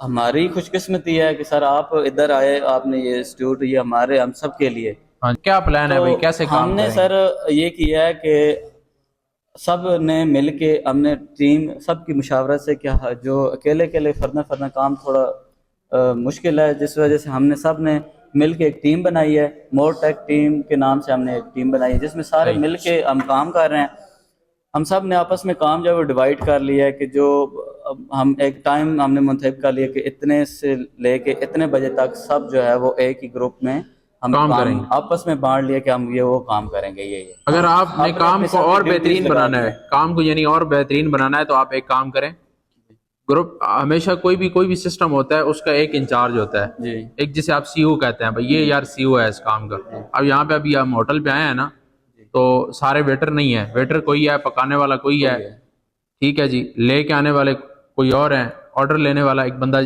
ہماری خوش قسمتی ہے کہ سر آپ ادھر آئے، آپ نے یہ انسٹیٹیوٹ، یہ ہمارے ہم سب کے لیے. ہاں، کیا پلان ہے تو بھائی، کیسے ہم کام نے کریں گے؟ سر یہ کیا ہے کہ سب نے مل کے، ہم نے ٹیم سب کی مشاورت سے کیا، جو اکیلے اکیلے فردنا کام تھوڑا مشکل ہے، جس وجہ سے ہم نے سب نے مل کے ایک ٹیم بنائی ہے. مور ٹیک ٹیم کے نام سے ہم نے ایک ٹیم بنائی ہے، جس میں سارے صحیح. مل کے ہم کام کر رہے ہیں. ہم سب نے آپس میں کام جو ہے وہ ڈیوائڈ کر لیا ہے کہ جو ہم ایک ٹائم ہم نے منتخب کر لیا کہ اتنے سے لے کے اتنے بجے تک سب جو ہے وہ ایک ہی گروپ میں ہم کام کریں کام گے. آپس میں بانٹ لیا کہ ہم یہ وہ کام کریں گے. یہ اگر آپ نے اپنے کام اپنے کو سر پہ اور ڈیوٹیز بہترین لگا بنانا دی ہے، ہیں. کام کو یعنی اور بہترین بنانا ہے، تو آپ ایک کام کریں. گروپ ہمیشہ کوئی بھی سسٹم ہوتا ہے، اس کا ایک انچارج ہوتا ہے. جی ایک جسے آپ سی او کہتے ہیں، بھائی یہ یار سی او ہے اس کام کا. جی اب یہاں پہ ابھی ہم ہوٹل پہ آئے ہیں نا، جی تو سارے ویٹر نہیں ہے، ویٹر کوئی ہے، پکانے والا کوئی ہے. ٹھیک ہے جی، لے کے آنے والے کوئی اور ہیں، آرڈر لینے والا ایک بندہ